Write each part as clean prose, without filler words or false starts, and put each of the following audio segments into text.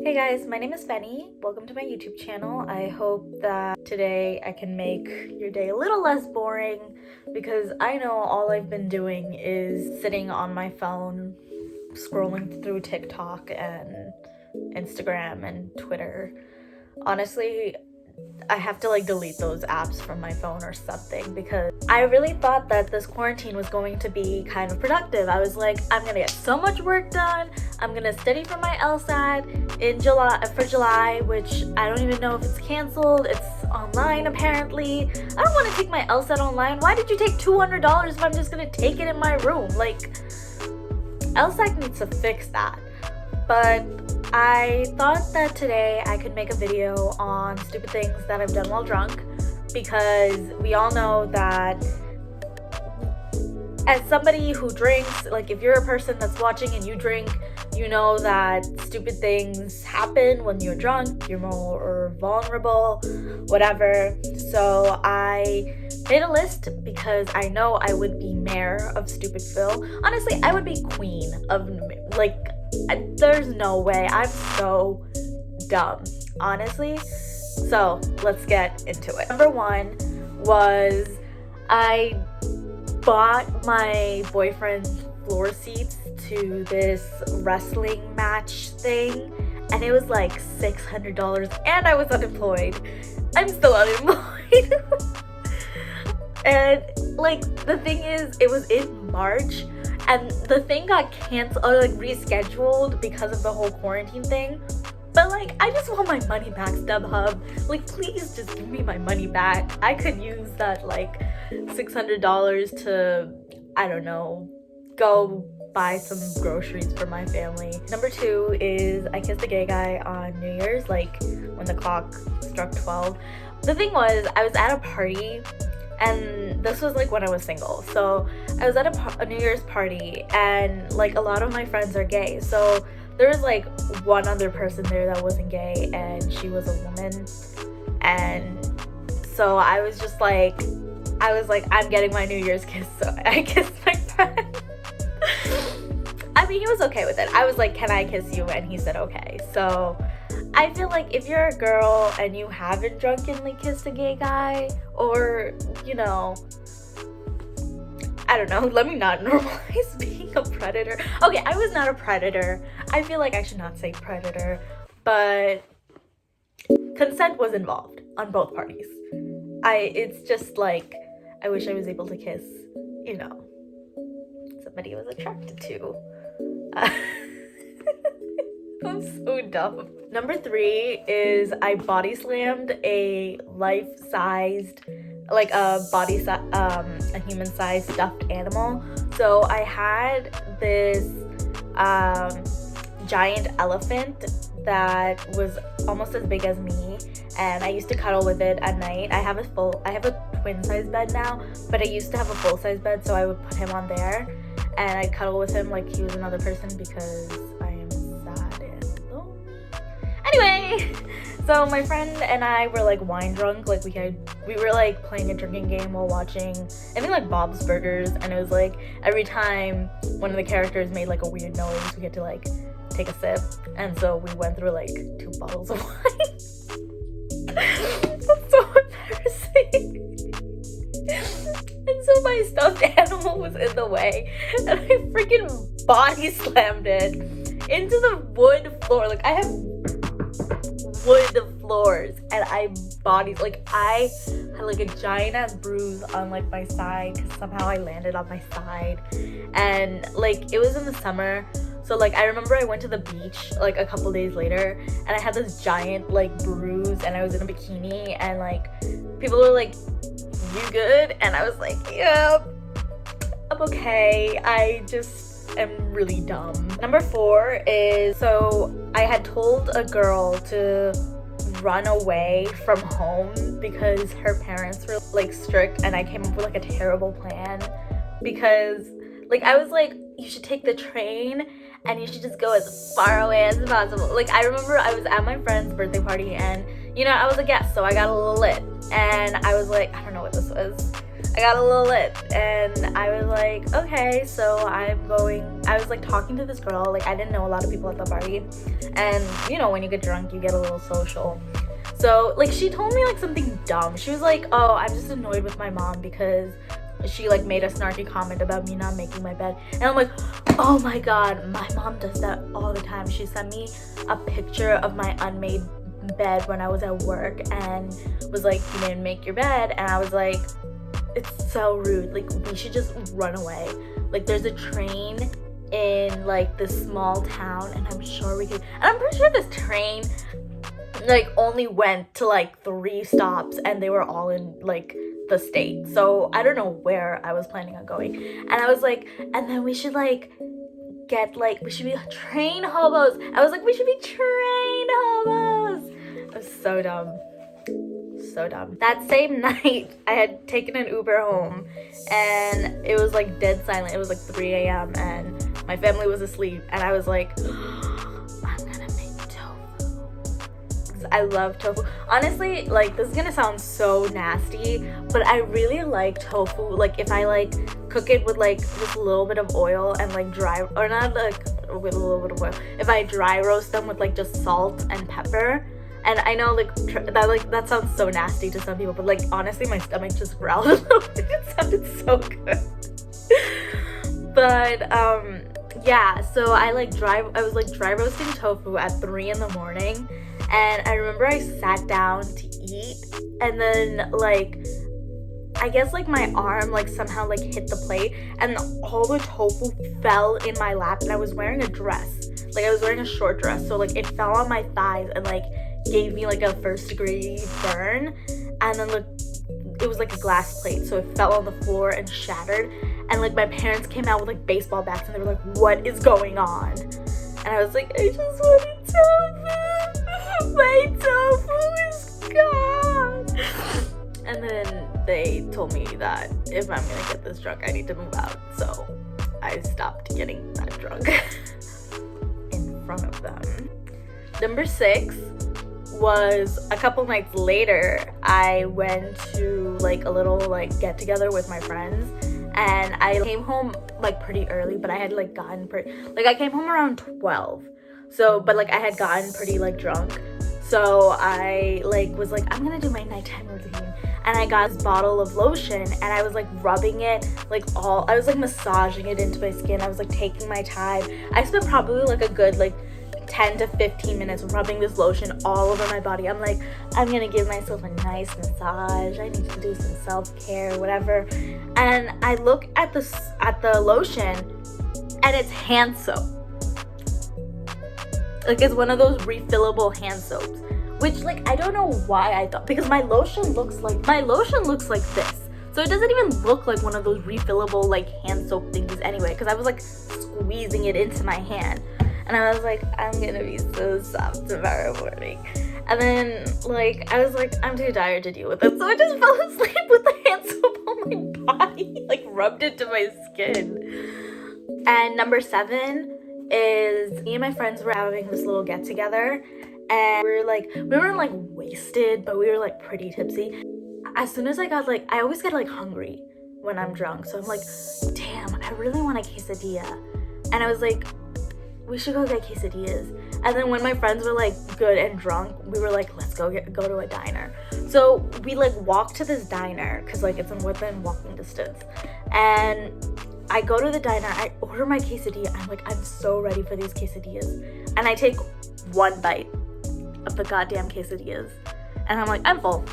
Hey guys, my name is Benny. Welcome to my YouTube channel. I hope that today I can make your day a little less boring because I know all I've been doing is sitting on my phone, scrolling through TikTok and Instagram and Twitter. Honestly, I have to delete those apps from my phone or something because I really thought that this quarantine was going to be kind of productive. I was like, I'm gonna get so much work done. I'm gonna study for my LSAT in July, which I don't even know if it's canceled. It's online apparently. I don't want to take my LSAT online. Why did you take $200 if I'm just gonna take it in my room? LSAT needs to fix that. But I thought that today I could make a video on stupid things that I've done while drunk, because we all know that as somebody who drinks, if you're a person that's watching and you drink, you know that stupid things happen when you're drunk. You're more vulnerable, whatever. So I made a list because I know I would be mayor of stupid Phil. Honestly, I would be queen of there's no way. I'm so dumb, honestly. So let's get into it. Number one was I bought my boyfriend floor seats to this wrestling match thing, and it was like $600, and I was unemployed. I'm still unemployed. And the thing is, it was in March, and the thing got canceled or rescheduled because of the whole quarantine thing. But I just want my money back, StubHub. Please just give me my money back. I could use that $600 to, I don't know, go buy some groceries for my family. Number two is I kissed a gay guy on New Year's, when the clock struck 12. The thing was, I was at a party, and this was when I was single. So I was at a New Year's party, and a lot of my friends are gay. So there was one other person there that wasn't gay, and she was a woman. And so I was just I'm getting my New Year's kiss. So I kissed my friend. I mean, he was okay with it. I was like, can I kiss you? And he said okay. So I feel if you're a girl and you haven't drunkenly kissed a gay guy, or, I don't know, let me not normalize being a predator. Okay, I was not a predator. I feel I should not say predator, but consent was involved on both parties. It's just I wish I was able to kiss, somebody I was attracted to. I'm so dumb. Number three is I body slammed a life-sized, a human-sized stuffed animal. So I had this giant elephant that was almost as big as me, and I used to cuddle with it at night. I have a twin-size bed now, but I used to have a full-size bed, so I would put him on there, and I'd cuddle with him like he was another person because I am sad and lonely. Anyway, so my friend and I were wine drunk. We were playing a drinking game while watching, I think Bob's Burgers, and it was every time one of the characters made a weird noise, we had to take a sip, and so we went through 2 bottles of wine. That's so embarrassing. And so my stuffed animal was in the way, and I freaking body slammed it into the wood floor. I have wood floors, and I had a giant ass bruise on my side because somehow I landed on my side, and it was in the summer. So I remember I went to the beach a couple days later, and I had this giant bruise, and I was in a bikini, and people were you good? And I was yeah, I'm okay. I just am really dumb. Number four is, so I had told a girl to run away from home because her parents were strict, and I came up with a terrible plan because I was you should take the train and you should just go as far away as possible. I remember I was at my friend's birthday party, and I was a guest, so I got a little lit, and I was I don't know what this was. I got a little lit, and I was like, okay, so I was like talking to this girl. Like, I didn't know a lot of people at the party, and you know, when you get drunk you get a little social. So like she told me like something dumb. She was like, oh, I'm just annoyed with my mom because she like made a snarky comment about me not making my bed. And I'm like, oh my god, my mom does that all the time. She sent me a picture of my unmade bed when I was at work and was like, you didn't make your bed. And I was like, it's so rude. Like, we should just run away. Like, there's a train in like this small town, and I'm sure we could, and I'm pretty sure this train like only went to like 3 stops, and they were all in like the state. So I don't know where I was planning on going. And I was like, and then we should like get like, we should be train hobos. I was like, we should be train hobos. It was so dumb. So dumb. That same night, I had taken an Uber home, and it was like dead silent. It was like 3 a.m. and my family was asleep, and I was like, I'm gonna make tofu. I love tofu. Honestly, like, this is gonna sound so nasty, but I really like tofu. Like, if I like cook it with like just a little bit of oil and like dry, or not like with a little bit of oil, if I dry roast them with like just salt and pepper. And I know like that sounds so nasty to some people, but like honestly my stomach just growled a little bit. It sounded so good. But yeah, so I was dry roasting tofu at 3 in the morning, and I remember I sat down to eat, and then like I guess like my arm like somehow like hit the plate, and all the tofu fell in my lap, and I was wearing a dress. Like, I was wearing a short dress, so like it fell on my thighs and like gave me like a 1st-degree burn. And then it was like a glass plate, so it fell on the floor and shattered. And like my parents came out with like baseball bats, and they were like, what is going on? And I was like, I just wanted tofu. My tofu is gone. And then they told me that if I'm gonna get this drunk, I need to move out. So I stopped getting that drunk in front of them. Number 6 was a couple nights later. I went to like a little like get together with my friends, and I came home like pretty early, but I had like gotten I came home around 12. So, but like I had gotten pretty like drunk. So I like was like, I'm gonna do my nighttime routine. And I got this bottle of lotion, and I was like rubbing it I was like massaging it into my skin. I was like taking my time. I spent probably like a good like 10 to 15 minutes rubbing this lotion all over my body. I'm like, I'm gonna give myself a nice massage. I need to do some self-care, whatever. And I look at the lotion, and it's hand soap. Like, it's one of those refillable hand soaps, which like I don't know why I thought, because my lotion looks like this. So it doesn't even look like one of those refillable like hand soap things anyway, because I was like squeezing it into my hand. And I was like, I'm gonna be so soft tomorrow morning. And then, like, I was like, I'm too tired to deal with it. So I just fell asleep with the hand soap on my body, like, rubbed it to my skin. And number 7 is me and my friends were having this little get-together. And we weren't, like, wasted, but we were, like, pretty tipsy. As soon as I always get, like, hungry when I'm drunk. So I'm like, damn, I really want a quesadilla. And I was like, we should go get quesadillas. And then when my friends were like good and drunk, we were like, let's go to a diner. So we like walked to this diner because like it's within walking distance. And I go to the diner, I order my quesadilla. I'm like, I'm so ready for these quesadillas. And I take 1 bite of the goddamn quesadillas, and I'm like, I'm full.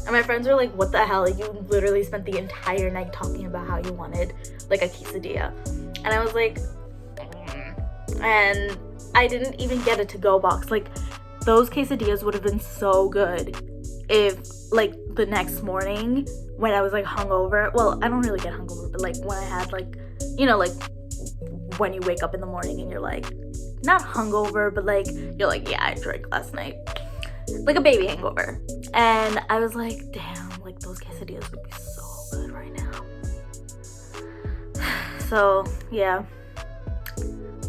And my friends were like, what the hell? You literally spent the entire night talking about how you wanted like a quesadilla. And I was like, and I didn't even get a to-go box. Like, those quesadillas would have been so good if like the next morning when I was like hungover. Well, I don't really get hungover, but like when I had like, you know, like when you wake up in the morning and you're like not hungover, but like you're like, yeah, I drank last night, like a baby hangover. And I was like, damn, like those quesadillas would be so good right now. So yeah,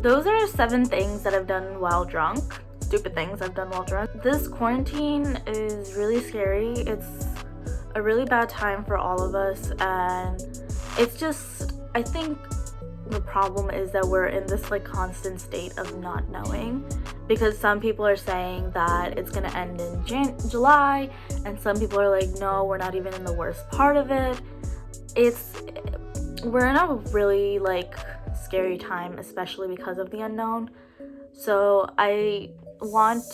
those are 7 things that I've done while drunk. Stupid things I've done while drunk. This quarantine is really scary. It's a really bad time for all of us, and it's just, I think the problem is that we're in this like constant state of not knowing, because some people are saying that it's gonna end in July, and some people are like, no, we're not even in the worst part of it. We're in a really like scary time, especially because of the unknown. So I want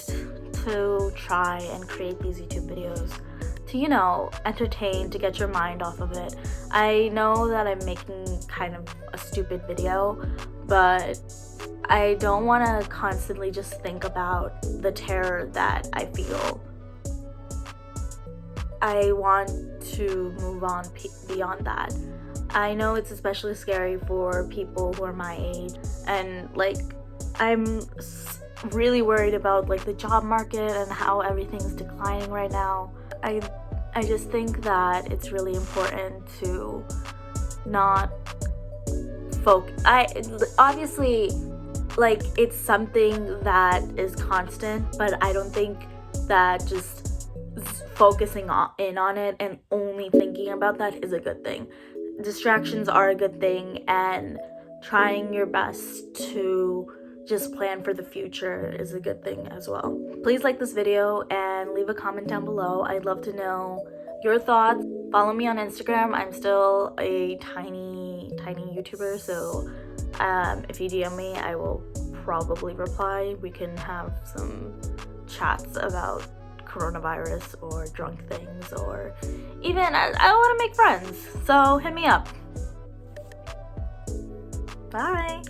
to try and create these YouTube videos to, you know, entertain, to get your mind off of it. I know that I'm making kind of a stupid video, but I don't want to constantly just think about the terror that I feel. I want to move on beyond that. I know it's especially scary for people who are my age, and like I'm really worried about like the job market and how everything's declining right now. I just think that it's really important to not focus. Obviously, like, it's something that is constant, but I don't think that just focusing in on it and only thinking about that is a good thing. Distractions are a good thing, and trying your best to just plan for the future is a good thing as well. Please like this video and leave a comment down below. I'd love to know your thoughts. Follow me on Instagram. I'm still a tiny YouTuber, so if you DM me, I will probably reply. We can have some chats about coronavirus or drunk things, or even I want to make friends, so hit me up. Bye.